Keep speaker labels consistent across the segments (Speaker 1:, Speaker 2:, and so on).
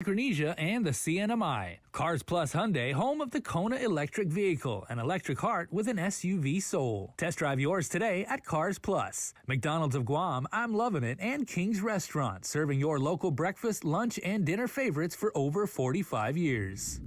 Speaker 1: Micronesia and the CNMI. Cars Plus Hyundai, home of the Kona electric vehicle, an electric heart with an SUV soul. Test drive yours today at Cars Plus. McDonald's of Guam, I'm Loving It, and King's Restaurant, serving your local breakfast, lunch, and dinner favorites for over 45 years.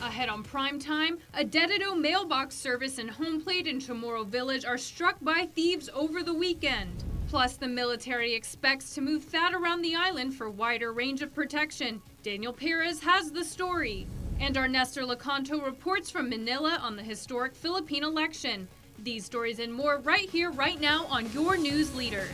Speaker 2: Ahead on prime time, a Dedito mailbox service and home plate in Chamorro village are struck by thieves over the weekend. Plus, the military expects to move THAAD around the island for wider range of protection. Daniel Perez has the story. And our Nestor Lecanto reports from Manila on the historic Philippine election. These stories and more right here, right now on your news leader.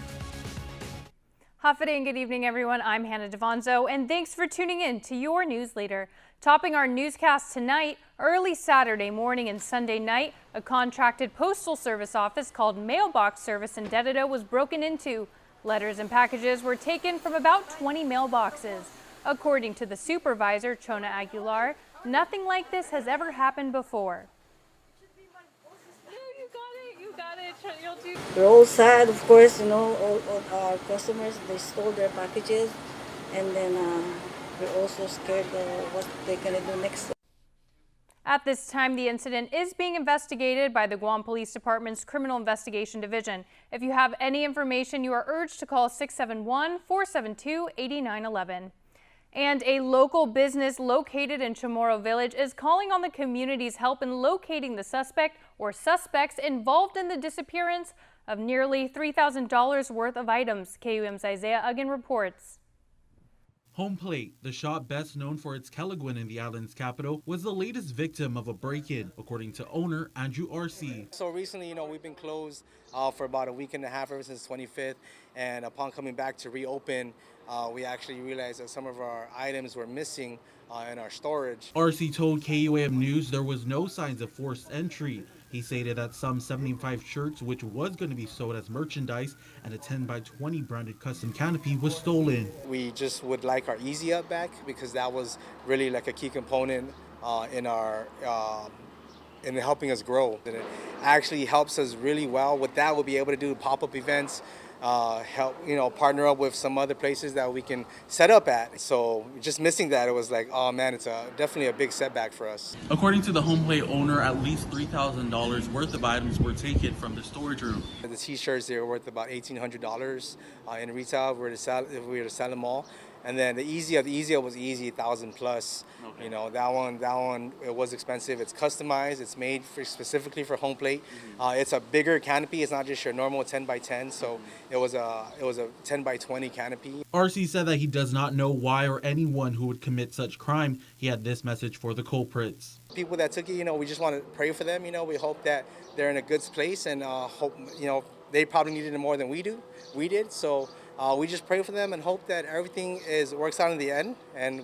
Speaker 3: Hafa and good evening, everyone. I'm Hannah Devonzo, and thanks for tuning in to your news leader. Topping our newscast tonight, early Saturday morning and Sunday night, a contracted postal service office called Mailbox Service in Dedito was broken into. Letters and packages were taken from about 20 mailboxes. According to the supervisor, Chona Aguilar, nothing like this has ever happened before.
Speaker 4: We're all sad, of course, all our customers, they stole their packages, and then we're also scared of what they're going to do next.
Speaker 3: At this time, the incident is being investigated by the Guam Police Department's Criminal Investigation Division. If you have any information, you are urged to call 671-472-8911. And a local business located in Chamorro Village is calling on the community's help in locating the suspect or suspects involved in the disappearance of nearly $3,000 worth of items. KUAM's Isaiah Uggan reports.
Speaker 5: Home Plate, the shop best known for its Kelaguen in the island's capital, was the latest victim of a break-in, according to owner Andrew R.C.
Speaker 6: So recently, we've been closed for about a week and a half, ever since the 25th, and upon coming back to reopen, we actually realized that some of our items were missing in our storage.
Speaker 5: R.C. told KUAM News there was no signs of forced entry. He stated that some 75 shirts, which was going to be sold as merchandise, and a 10x20 branded custom canopy was stolen.
Speaker 4: We just would like our Easy Up back, because that was really like a key component in our in helping us grow. And it actually helps us really well. With that, we'll be able to do pop-up events, help partner up with some other places that we can set up at. So just missing that, it was like, oh man, it's definitely a big setback for us.
Speaker 5: According to the Home Plate owner, at least $3,000 worth of items were taken from the storage room.
Speaker 4: The t-shirts, they were worth about $1,800 in retail if we were to sell them all. And then the Easy Up was easy, 1,000 plus. Okay. That one, it was expensive. It's customized. It's made specifically for Home Plate. It's a bigger canopy. It's not just your normal 10x10. So it was a 10x20 canopy.
Speaker 5: RC said that he does not know why or anyone who would commit such crime. He had this message for the culprits.
Speaker 4: People that took it, we just want to pray for them. We hope that they're in a good place, and hope they probably needed it more than we did. So. We just pray for them and hope that everything works out in the end, and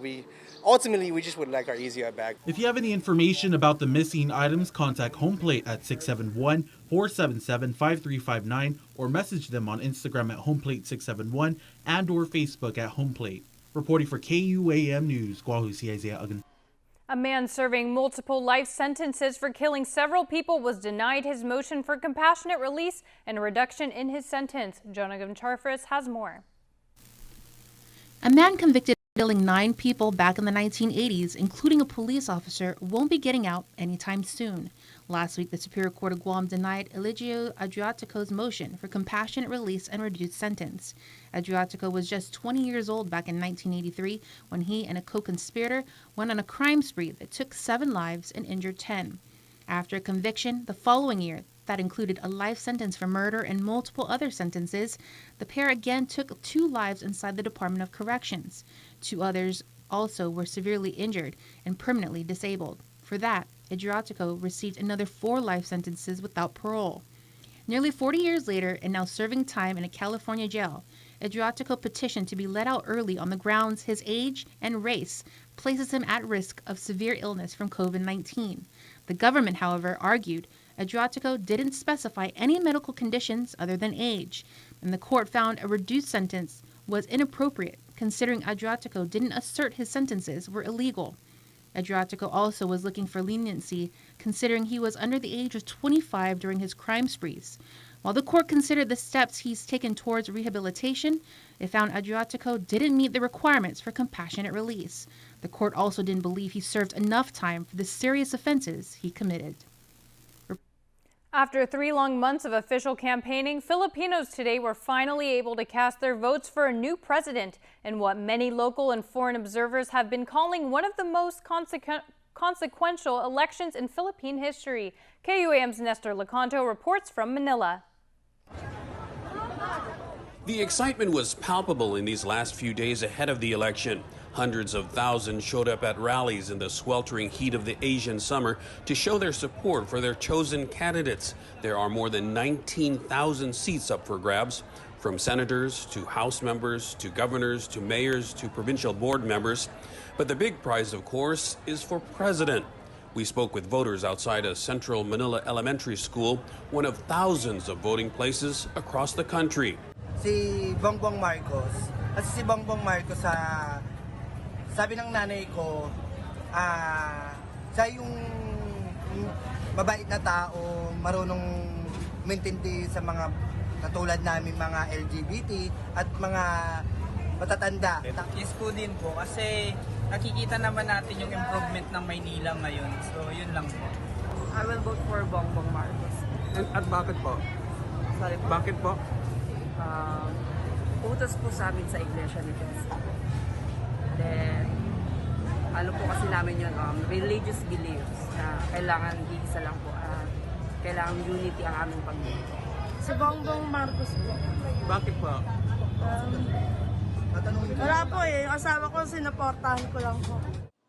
Speaker 4: ultimately we just would like our Easy Up back.
Speaker 5: If you have any information about the missing items, contact Home Plate at 671-477-5359 or message them on Instagram at HomePlate671 and or Facebook at HomePlate. Reporting for KUAM News, Guahusi Isaiah Uggan.
Speaker 3: A man serving multiple life sentences for killing several people was denied his motion for compassionate release and a reduction in his sentence. Jonah Charfris has more.
Speaker 7: A man convicted of killing 9 people back in the 1980s, including a police officer, won't be getting out anytime soon. Last week, the Superior Court of Guam denied Eligio Adriatico's motion for compassionate release and reduced sentence. Adriatico was just 20 years old back in 1983 when he and a co-conspirator went on a crime spree that took 7 lives and injured 10. After a conviction the following year that included a life sentence for murder and multiple other sentences, the pair again took 2 lives inside the Department of Corrections. 2 others also were severely injured and permanently disabled. For that, Adriatico received another 4 life sentences without parole. Nearly 40 years later, and now serving time in a California jail, Adriatico petitioned to be let out early on the grounds his age and race places him at risk of severe illness from COVID-19. The government, however, argued Adriatico didn't specify any medical conditions other than age, and the court found a reduced sentence was inappropriate, considering Adriatico didn't assert his sentences were illegal. Adriatico also was looking for leniency, considering he was under the age of 25 during his crime sprees. While the court considered the steps he's taken towards rehabilitation, it found Adriatico didn't meet the requirements for compassionate release. The court also didn't believe he served enough time for the serious offenses he committed.
Speaker 3: After 3 long months of official campaigning, Filipinos today were finally able to cast their votes for a new president in what many local and foreign observers have been calling one of the most consequential elections in Philippine history. KUAM's Nestor Lecanto reports from Manila.
Speaker 8: The excitement was palpable in these last few days ahead of the election. Hundreds of thousands showed up at rallies in the sweltering heat of the Asian summer to show their support for their chosen candidates. There are more than 19,000 seats up for grabs, from senators to House members to governors to mayors to provincial board members. But the big prize, of course, is for president. We spoke with voters outside a central Manila elementary school, one of thousands of voting places across the country.
Speaker 9: Si Bongbong Marcos. Kasi si Bongbong Marcos sabi ng nanay ko, siya yung mabait na tao, marunong maintindi sa mga katulad namin mga LGBT at mga matatanda.
Speaker 10: Yes po din po kasi nakikita naman natin yung improvement ng Maynila ngayon. So yun lang po.
Speaker 11: I will vote for Bongbong Marcos.
Speaker 10: At bakit po?
Speaker 11: Sorry po.
Speaker 10: Bakit po?
Speaker 11: Utos po sa amin sa iglesia ni Postal. Then, ano po kasi namin yun, religious beliefs na kailangan isa lang po, kailangan unity ang aming pagboto.
Speaker 12: Si Bongbong Marcos po.
Speaker 10: Bakit po?
Speaker 12: Wala po eh, yung asawa ko sinuportahan ko lang po.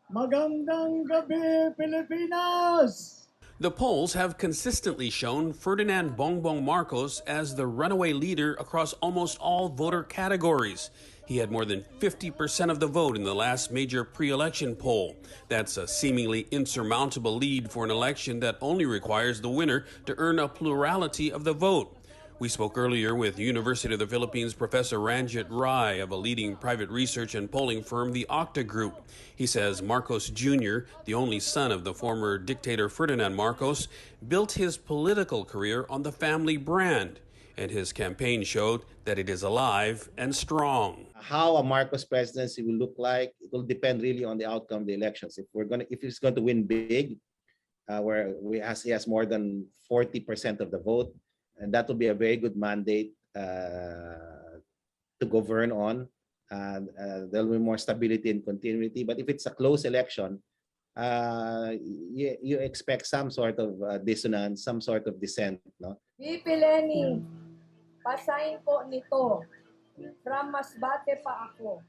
Speaker 13: Magandang gabi, Pilipinas!
Speaker 8: The polls have consistently shown Ferdinand Bongbong Marcos as the runaway leader across almost all voter categories. He had more than 50% of the vote in the last major pre-election poll. That's a seemingly insurmountable lead for an election that only requires the winner to earn a plurality of the vote. We spoke earlier with University of the Philippines Professor Ranjit Rai of a leading private research and polling firm, the Octa Group. He says Marcos Jr., the only son of the former dictator Ferdinand Marcos, built his political career on the family brand, and his campaign showed that it is alive and strong.
Speaker 14: How a Marcos presidency will look like, it will depend really on the outcome of the elections. If he's going to win big, he has more than 40% of the vote, and that will be a very good mandate to govern on. There will be more stability and continuity. But if it's a close election, you expect some sort of dissonance, some sort of dissent. No?
Speaker 12: VP Lenny, pasahin po nito. From Masbate pa ako.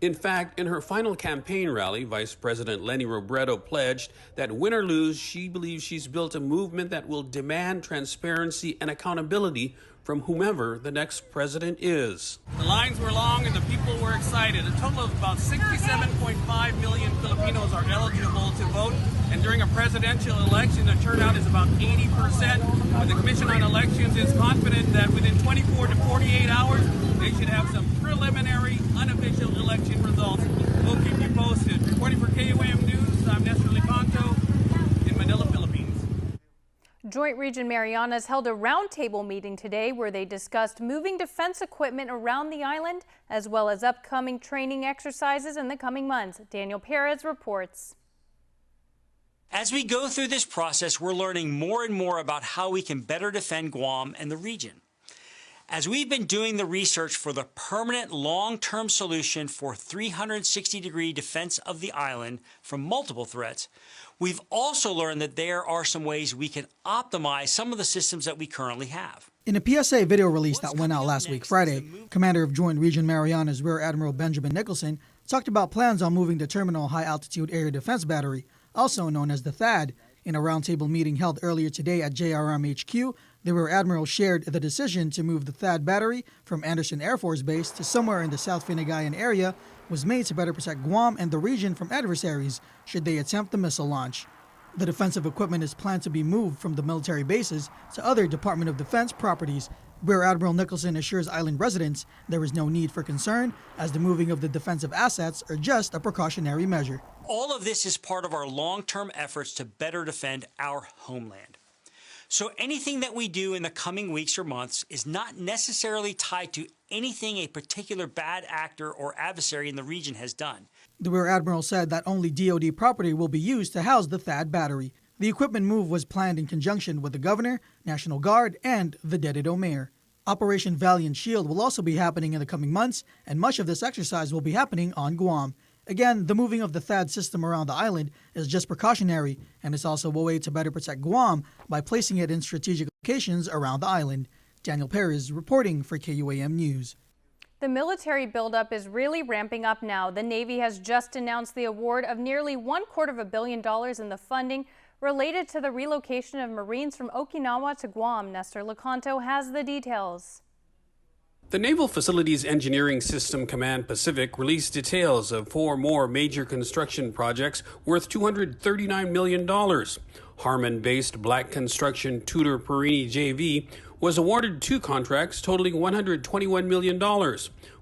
Speaker 8: In fact, in her final campaign rally, Vice President Leni Robredo pledged that win or lose, she believes she's built a movement that will demand transparency and accountability from whomever the next president is.
Speaker 10: The lines were long and the people were excited. A total of about 67.5 million Filipinos are eligible to vote. And during a presidential election, the turnout is about 80%. But the Commission on Elections is confident that within 24 to 48 hours, they should have some preliminary, unofficial election results. We'll keep you posted. Reporting for KUAM News, I'm Nestor Lecanto in Manila, Philippines.
Speaker 3: Joint Region Marianas held a roundtable meeting today where they discussed moving defense equipment around the island, as well as upcoming training exercises in the coming months. Daniel Perez reports.
Speaker 15: As we go through this process, we're learning more and more about how we can better defend Guam and the region. As we've been doing the research for the permanent long-term solution for 360-degree defense of the island from multiple threats, we've also learned that there are some ways we can optimize some of the systems that we currently have.
Speaker 16: In a PSA video release that went out last week Friday, Commander of Joint Region Marianas Rear Admiral Benjamin Nicholson talked about plans on moving the Terminal High Altitude Area Defense Battery, also known as the THAAD. In a roundtable meeting held earlier today at JRM HQ, the Rear Admiral shared the decision to move the THAAD battery from Andersen Air Force Base to somewhere in the South Finagayan area was made to better protect Guam and the region from adversaries should they attempt the missile launch. The defensive equipment is planned to be moved from the military bases to other Department of Defense properties. Rear Admiral Nicholson assures island residents there is no need for concern, as the moving of the defensive assets are just a precautionary measure.
Speaker 15: All of this is part of our long-term efforts to better defend our homeland. So anything that we do in the coming weeks or months is not necessarily tied to anything a particular bad actor or adversary in the region has done.
Speaker 16: The Rear Admiral said that only DoD property will be used to house the THAAD battery. The equipment move was planned in conjunction with the Governor, National Guard, and the Dededo Mayor. Operation Valiant Shield will also be happening in the coming months, and much of this exercise will be happening on Guam. Again, the moving of the THAAD system around the island is just precautionary, and it's also a way to better protect Guam by placing it in strategic locations around the island. Daniel Perez reporting for KUAM News.
Speaker 3: The military buildup is really ramping up now. The Navy has just announced the award of nearly $250 million in the funding related to the relocation of Marines from Okinawa to Guam. Nestor Lecanto has the details.
Speaker 8: The Naval Facilities Engineering System Command Pacific released details of 4 more major construction projects worth $239 million. Harmon-based Black Construction Tudor Perini JV was awarded 2 contracts totaling $121 million.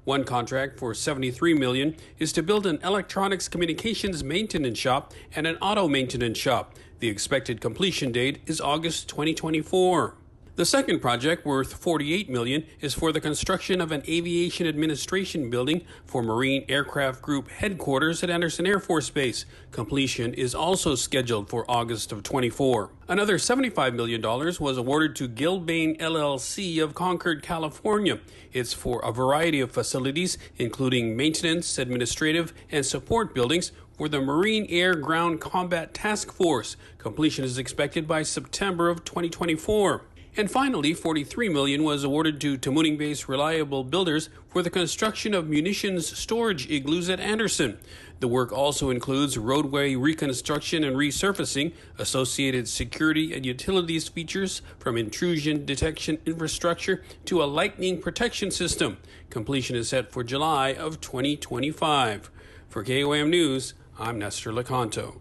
Speaker 8: One contract for $73 million is to build an electronics communications maintenance shop and an auto maintenance shop. The expected completion date is August 2024. The second project, worth $48 million, is for the construction of an aviation administration building for Marine Aircraft Group headquarters at Anderson Air Force Base. Completion is also scheduled for August of 24. Another $75 million was awarded to Gilbane LLC of Concord, California. It's for a variety of facilities, including maintenance, administrative, and support buildings for the Marine Air Ground Combat Task Force. Completion is expected by September of 2024. And finally, $43 million was awarded to Tamuning-based Reliable Builders for the construction of munitions storage igloos at Anderson. The work also includes roadway reconstruction and resurfacing, associated security and utilities features from intrusion detection infrastructure to a lightning protection system. Completion is set for July of 2025. For KUAM News, I'm Nestor Lecanto.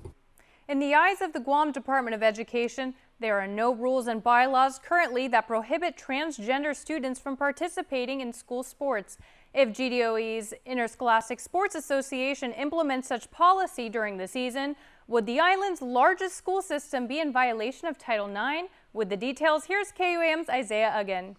Speaker 3: In the eyes of the Guam Department of Education, there are no rules and bylaws currently that prohibit transgender students from participating in school sports. If GDOE's Interscholastic Sports Association implements such policy during the season, would the island's largest school system be in violation of Title IX? With the details, here's KUAM's Isaiah Uggan.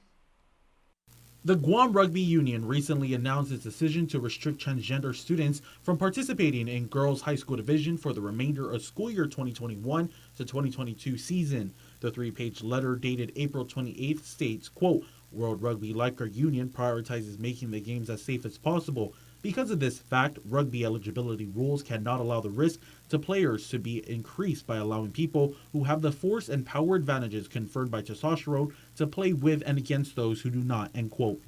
Speaker 5: The Guam Rugby Union recently announced its decision to restrict transgender students from participating in girls' high school division for the remainder of school year 2021 to 2022 season. The 3-page letter dated April 28th states, quote, World Rugby, like our union, prioritizes making the games as safe as possible. Because of this fact, rugby eligibility rules cannot allow the risk to players to be increased by allowing people who have the force and power advantages conferred by testosterone to play with and against those who do not, end quote.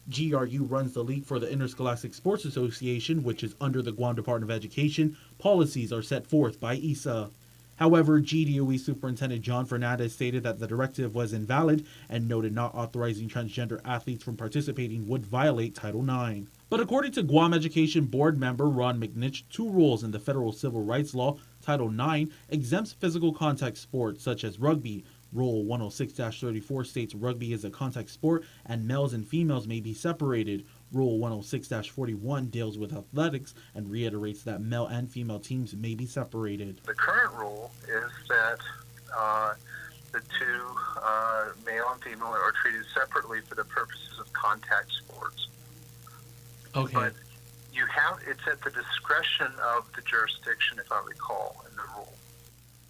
Speaker 5: GRU runs the league for the Interscholastic Sports Association, which is under the Guam Department of Education. Policies are set forth by ISA. However, GDOE Superintendent John Fernandez stated that the directive was invalid and noted not authorizing transgender athletes from participating would violate Title IX. But according to Guam Education Board member Ron McNich, 2 rules in the federal civil rights law, Title IX, exempts physical contact sports such as rugby. Rule 106-34 states rugby is a contact sport and males and females may be separated. Rule 106-41 deals with athletics and reiterates that male and female teams may be separated.
Speaker 17: The current rule is that the 2, male and female, are treated separately for the purposes of contact sports.
Speaker 5: Okay.
Speaker 17: But it's at the discretion of the jurisdiction, if I recall, in the rule.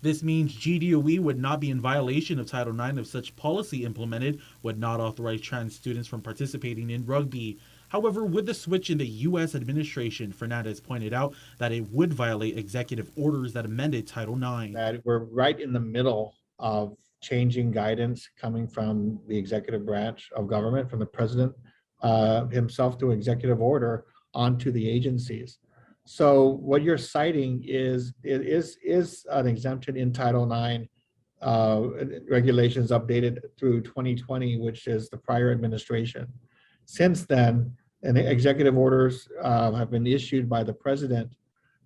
Speaker 5: This means GDOE would not be in violation of Title IX if such policy implemented would not authorize trans students from participating in rugby. However, with the switch in the U.S. administration, Fernandez pointed out that it would violate executive orders that amended Title IX.
Speaker 18: That we're right in the middle of changing guidance coming from the executive branch of government, from the president himself through executive order onto the agencies. So what you're citing is an exemption in Title IX regulations updated through 2020, which is the prior administration. Since then, and executive orders have been issued by the president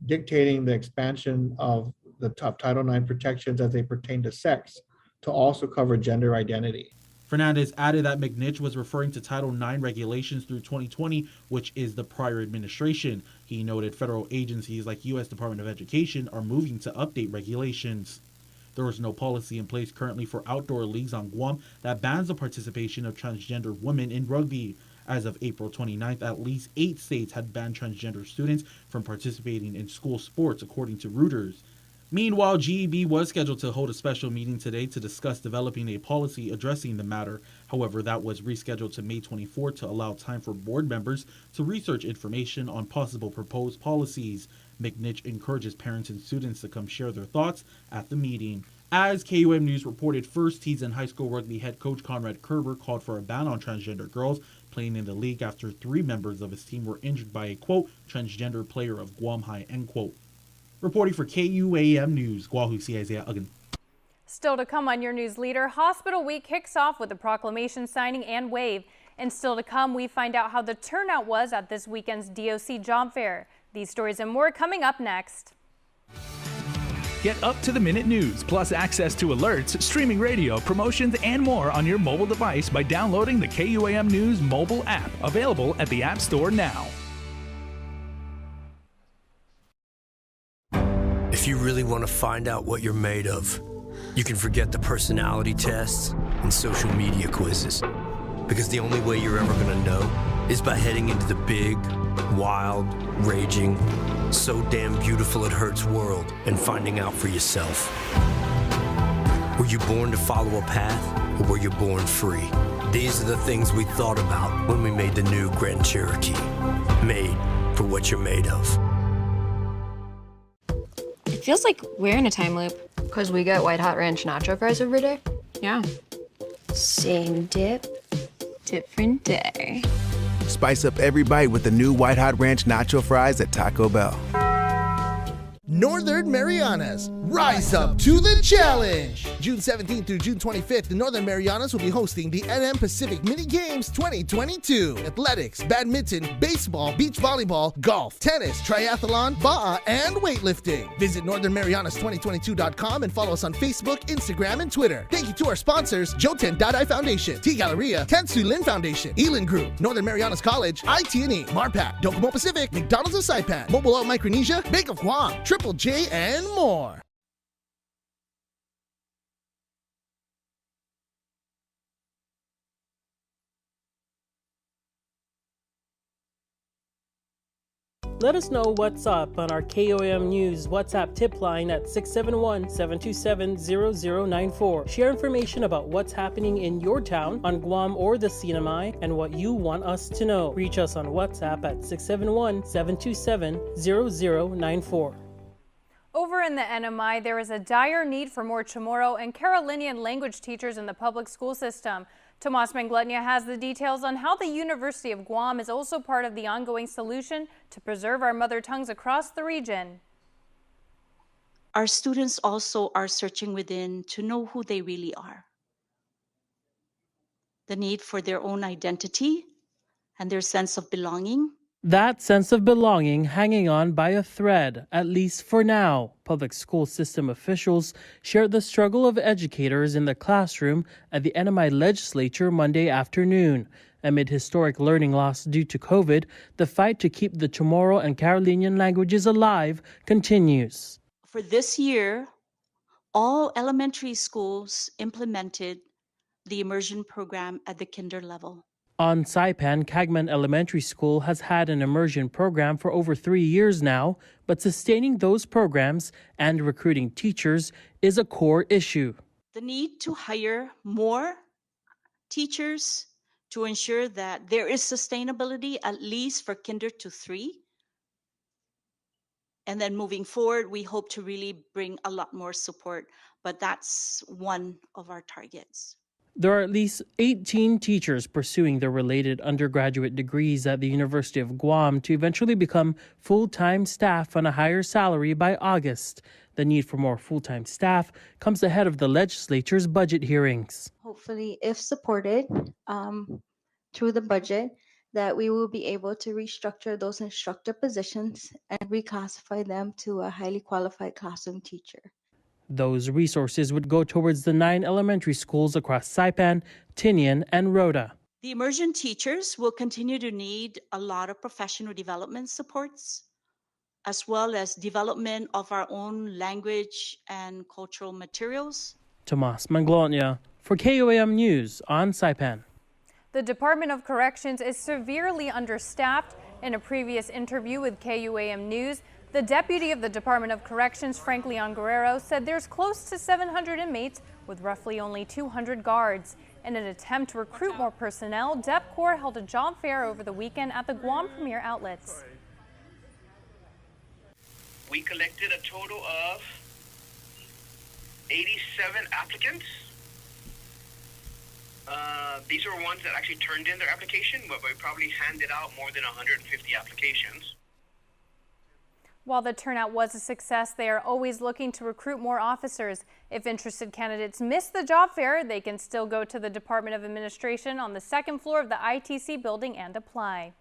Speaker 18: dictating the expansion of the Title IX protections as they pertain to sex to also cover gender identity.
Speaker 5: Fernandez added that McNich was referring to Title IX regulations through 2020, which is the prior administration. He noted federal agencies like U.S. Department of Education are moving to update regulations. There is no policy in place currently for outdoor leagues on Guam that bans the participation of transgender women in rugby. As of April 29th, at least 8 states had banned transgender students from participating in school sports, according to Reuters. Meanwhile, GEB was scheduled to hold a special meeting today to discuss developing a policy addressing the matter. However, that was rescheduled to May 24 to allow time for board members to research information on possible proposed policies. McNich encourages parents and students to come share their thoughts at the meeting. As KUAM News reported, First Tees and high school rugby head coach Conrad Kerber called for a ban on transgender girls playing in the league after 3 members of his team were injured by a, quote, transgender player of Guam High, end quote. Reporting for KUAM News, Guahu si Isaiah Uggan.
Speaker 3: Still to come on your news leader, Hospital Week kicks off with a proclamation signing and wave. And still to come, we find out how the turnout was at this weekend's DOC job fair. These stories and more coming up next.
Speaker 1: Get up-to-the-minute news, plus access to alerts, streaming radio, promotions, and more on your mobile device by downloading the KUAM News mobile app, available at the App Store now.
Speaker 19: If you really want to find out what you're made of, you can forget the personality tests and social media quizzes. Because the only way you're ever going to know is by heading into the big, wild, raging, so damn beautiful it hurts world and finding out for yourself. Were you born to follow a path, or were you born free? These are the things we thought about when we made the new Grand Cherokee. Made for what you're made of.
Speaker 20: It feels like we're in a time loop.
Speaker 21: Because we get white hot ranch nacho fries every day?
Speaker 20: Yeah. Same dip, different day.
Speaker 22: Spice up every bite with the new white hot ranch nacho fries at Taco Bell.
Speaker 23: Northern Marianas, rise up to the challenge! June 17th through June 25th, the Northern Marianas will be hosting the NM Pacific Mini Games 2022. Athletics, badminton, baseball, beach volleyball, golf, tennis, triathlon, ba'a, and weightlifting. Visit northernmarianas2022.com and follow us on Facebook, Instagram, and Twitter. Thank you to our sponsors, Joten Dadai Foundation, T Galleria, Tansu Lin Foundation, Elin Group, Northern Marianas College, IT&E, Marpat, Docomo Pacific, McDonald's of Saipan, Mobile Out Micronesia, Bank of Guam, Triple J, and more.
Speaker 24: Let us know what's up on our KUAM News WhatsApp tip line at 671-727-0094. Share information about what's happening in your town, on Guam or the CNMI, and what you want us to know. Reach us on WhatsApp at 671-727-0094.
Speaker 3: Over in the NMI, there is a dire need for more Chamorro and Carolinian language teachers in the public school system. Tomas Manglutnia has the details on how the University of Guam is also part of the ongoing solution to preserve our mother tongues across the region.
Speaker 25: Our students also are searching within to know who they really are. The need for their own identity and their sense of belonging.
Speaker 24: That sense of belonging hanging on by a thread, at least for now. Public school system officials shared the struggle of educators in the classroom at the NMI legislature Monday afternoon. Amid historic learning loss due to COVID, the fight to keep the Chamorro and Carolinian languages alive continues.
Speaker 25: For this year, all elementary schools implemented the immersion program at the kinder level.
Speaker 24: On Saipan, Cagman Elementary School has had an immersion program for over 3 years now, but sustaining those programs and recruiting teachers is a core issue.
Speaker 25: The need to hire more teachers to ensure that there is sustainability, at least for kinder to 3. And then moving forward, we hope to really bring a lot more support, but that's one of our targets.
Speaker 24: There are at least 18 teachers pursuing their related undergraduate degrees at the University of Guam to eventually become full-time staff on a higher salary by August. The need for more full-time staff comes ahead of the legislature's budget hearings.
Speaker 26: Hopefully, if supported through the budget, that we will be able to restructure those instructor positions and reclassify them to a highly qualified classroom teacher.
Speaker 24: Those resources would go towards the 9 elementary schools across Saipan, Tinian, and Rota.
Speaker 25: The immersion teachers will continue to need a lot of professional development supports, as well as development of our own language and cultural materials.
Speaker 24: Tomas Manglona for KUAM News on Saipan.
Speaker 3: The Department of Corrections is severely understaffed. In a previous interview with KUAM News, the deputy of the Department of Corrections, Frank Leon Guerrero, said there's close to 700 inmates with roughly only 200 guards. In an attempt to recruit more personnel, DepCorp held a job fair over the weekend at the Guam Premier Outlets.
Speaker 2: We collected a total of 87 applicants. These are ones that actually turned in their application, but we probably handed out more than 150 applications.
Speaker 3: While the turnout was a success, they are always looking to recruit more officers. If interested candidates miss the job fair, they can still go to the Department of Administration on the second floor of the ITC building and apply.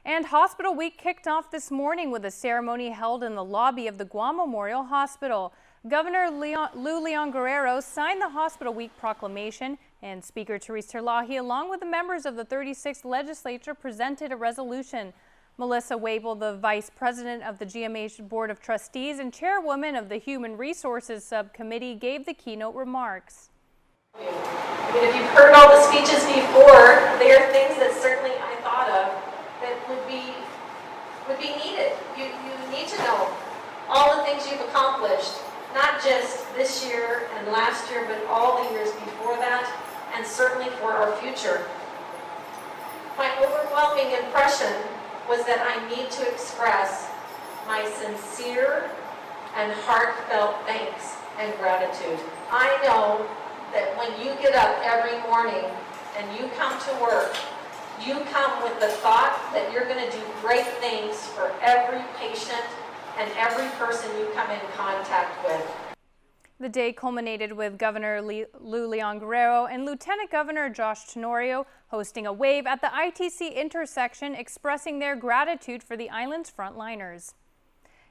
Speaker 3: And Hospital Week kicked off this morning with a ceremony held in the lobby of the Guam Memorial Hospital. Governor Lou Leon Guerrero signed the Hospital Week proclamation, and Speaker Therese Terlahi, along with the members of the 36th legislature, presented a resolution. Melissa Wabel, the Vice President of the GMH Board of Trustees and Chairwoman of the Human Resources Subcommittee, gave the keynote remarks.
Speaker 4: I mean, if you've heard all the speeches before, there are things that certainly I thought of that would be needed. You need to know all the things you've accomplished, not just this year and last year, but all the years before that, and certainly for our future. My overwhelming impression was that I need to express my sincere and heartfelt thanks and gratitude. I know that when you get up every morning and you come to work, you come with the thought that you're going to do great things for every patient and every person you come in contact with.
Speaker 3: The day culminated with Governor Lou Leon Guerrero and Lieutenant Governor Josh Tenorio hosting a wave at the ITC intersection, expressing their gratitude for the island's frontliners.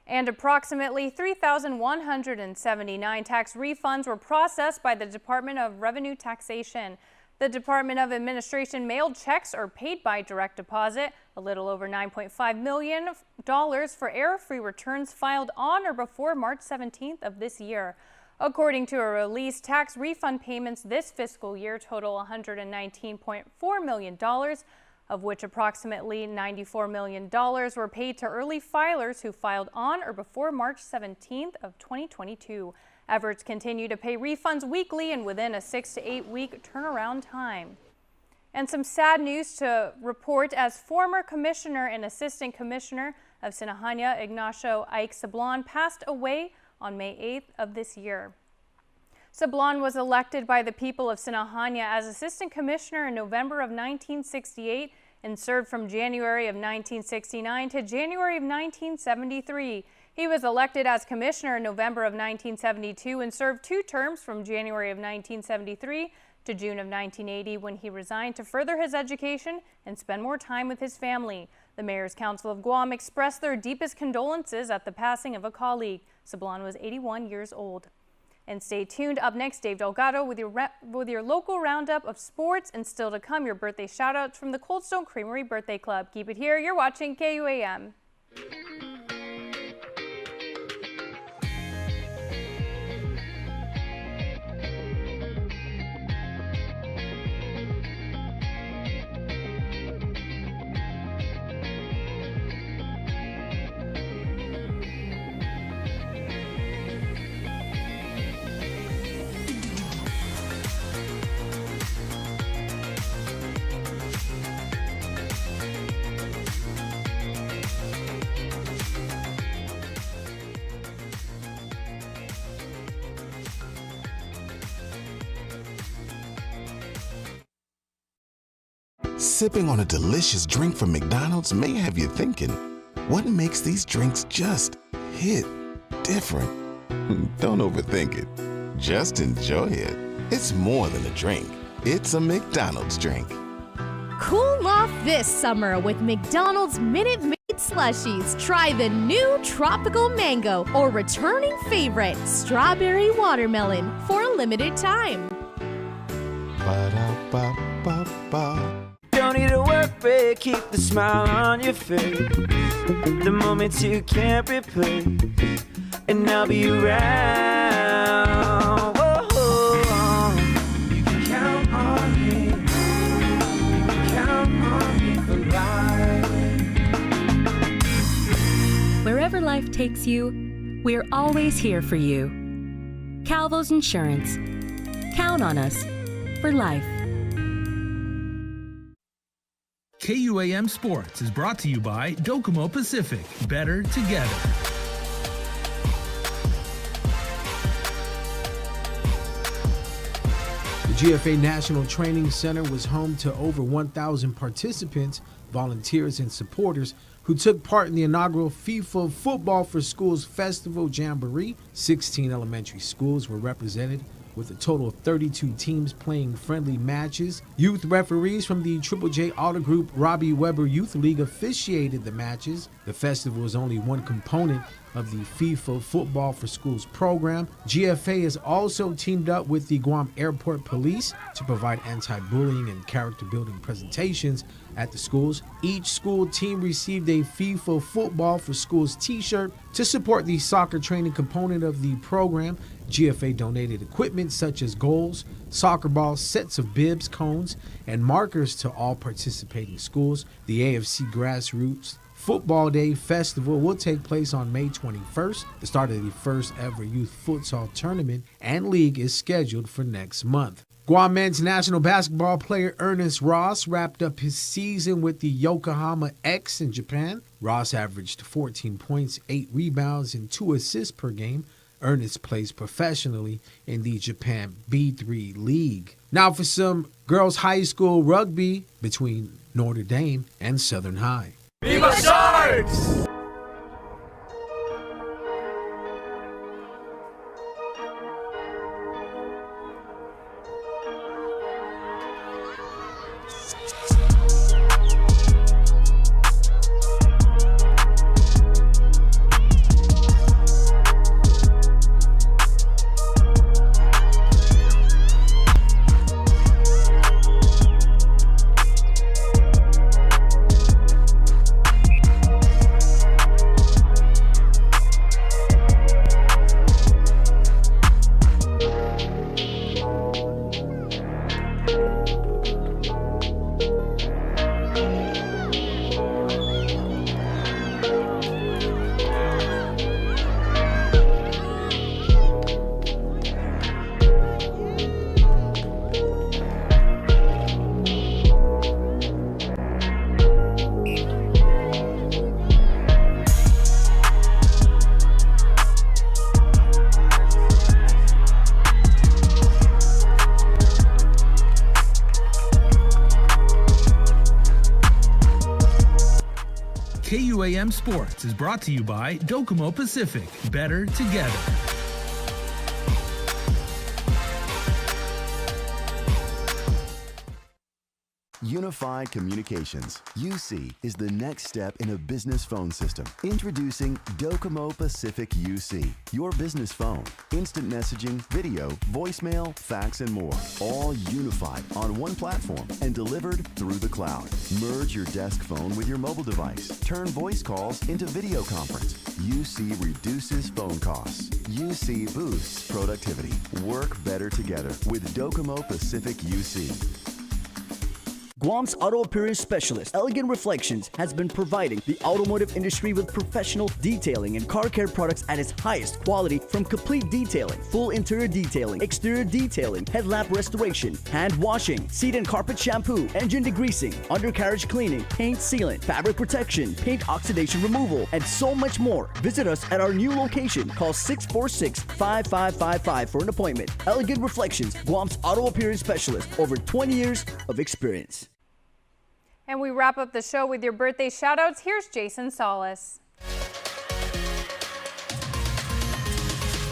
Speaker 3: And approximately 3,179 tax refunds were processed by the Department of Revenue Taxation. The Department of Administration mailed checks or paid by direct deposit a little over $9.5 million for error-free returns filed on or before March 17th of this year. According to a release, tax refund payments this fiscal year total $119.4 million, of which approximately $94 million were paid to early filers who filed on or before March 17th of 2022. Efforts continue to pay refunds weekly and within a 6 to 8 week turnaround time. And some sad news to report as former Commissioner and Assistant Commissioner of Sinahanya, Ignacio Ike Sablan, passed away on May 8th of this year. Sablan was elected by the people of Sinahanya as Assistant Commissioner in November of 1968 and served from January of 1969 to January of 1973. He was elected as Commissioner in November of 1972 and served 2 terms from January of 1973 to June of 1980 when he resigned to further his education and spend more time with his family. The Mayor's Council of Guam expressed their deepest condolences at the passing of a colleague. Sablan was 81 years old. And stay tuned. Up next, Dave Delgado with your local roundup of sports, and still to come, your birthday shoutouts from the Cold Stone Creamery Birthday Club. Keep it here. You're watching KUAM.
Speaker 22: Sipping on a delicious drink from McDonald's may have you thinking, what makes these drinks just hit different? Don't overthink it. Just enjoy it. It's more than a drink. It's a McDonald's drink.
Speaker 6: Cool off this summer with McDonald's Minute Maid Slushies. Try the new Tropical Mango or returning favorite, Strawberry Watermelon, for a limited time.
Speaker 22: Ba-da-ba-ba-ba.
Speaker 7: Don't need to work heartbreak, keep the smile on your face. The moments you can't replace, and I'll be around. Whoa, you can count on me. You can count on me for life.
Speaker 9: Wherever life takes you, we're always here for you. Calvo's Insurance. Count on us for life.
Speaker 1: KUAM Sports is brought to you by Docomo Pacific. Better together.
Speaker 11: The GFA National Training Center was home to over 1,000 participants, volunteers, and supporters who took part in the inaugural FIFA Football for Schools Festival Jamboree. 16 elementary schools were represented, with a total of 32 teams playing friendly matches. Youth referees from the Triple J Auto Group Robbie Weber Youth League officiated the matches. The festival is only one component of the FIFA Football for Schools program. GFA has also teamed up with the Guam Airport Police to provide anti-bullying and character-building presentations at the schools. Each school team received a FIFA Football for Schools t-shirt to support the soccer training component of the program. GFA donated equipment such as goals, soccer balls, sets of bibs, cones, and markers to all participating schools. The AFC Grassroots Football Day Festival will take place on May 21st. The start of the first ever youth futsal tournament and league is scheduled for next month. Guam men's national basketball player Ernest Ross wrapped up his season with the Yokohama X in Japan. Ross averaged 14 points, 8 rebounds, and 2 assists per game. Ernest plays professionally in the Japan B3 League. Now for some girls' high school rugby between Notre Dame and Southern High.
Speaker 7: Viva Sharks!
Speaker 1: KUAM Sports is brought to you by Docomo Pacific. Better together.
Speaker 12: Unified Communications, UC, is the next step in a business phone system. Introducing Docomo Pacific UC, your business phone. Instant messaging, video, voicemail, fax, and more. All unified on one platform and delivered through the cloud. Merge your desk phone with your mobile device. Turn voice calls into video conference. UC reduces phone costs. UC boosts productivity. Work better together with Docomo Pacific UC.
Speaker 13: Guam's auto appearance specialist, Elegant Reflections, has been providing the automotive industry with professional detailing and car care products at its highest quality, from complete detailing, full interior detailing, exterior detailing, headlamp restoration, hand washing, seat and carpet shampoo, engine degreasing, undercarriage cleaning, paint sealant, fabric protection, paint oxidation removal, and so much more. Visit us at our new location. Call 646-5555 for an appointment. Elegant Reflections, Guam's auto appearance specialist, over 20 years of experience.
Speaker 3: And we wrap up the show with your birthday shoutouts. Here's Jason Solis.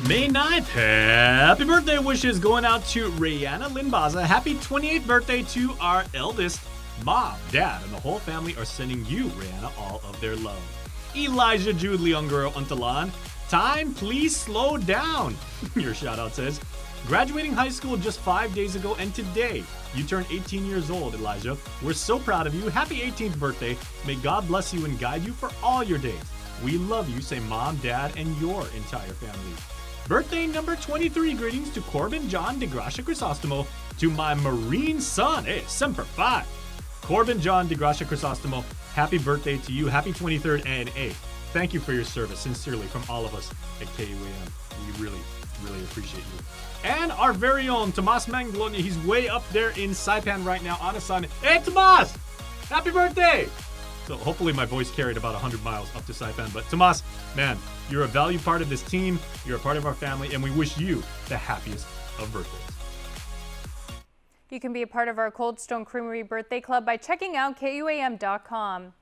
Speaker 14: May 9th, happy birthday wishes going out to Rihanna Linbaza. Happy 28th birthday to our eldest. Mom, Dad, and the whole family are sending you, Rihanna, all of their love. Elijah Jude Leonguro Untalan. Time, please slow down, your shoutout says. Graduating high school just 5 days ago, and today you turned 18 years old, Elijah. We're so proud of you. Happy 18th birthday. May God bless you and guide you for all your days. We love you. Say Mom, Dad, and your entire family. Birthday number 23. Greetings to Corbin John de Gracia Crisostomo. To my Marine son. Hey, Semper Fi. Corbin John de Gracia Crisostomo. Happy birthday to you. Happy 23rd. And hey, thank you for your service. Sincerely, from all of us at KUAM. We really appreciate you. And our very own Tomas Manglona. He's way up there in Saipan right now on assignment. Hey, Tomas! Happy birthday! So hopefully my voice carried about 100 miles up to Saipan. But Tomas, man, you're a valued part of this team. You're a part of our family, and we wish you the happiest of birthdays.
Speaker 3: You can be a part of our Cold Stone Creamery Birthday Club by checking out KUAM.com.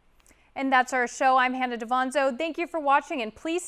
Speaker 3: And that's our show. I'm Hannah Devonzo. Thank you for watching, and please stay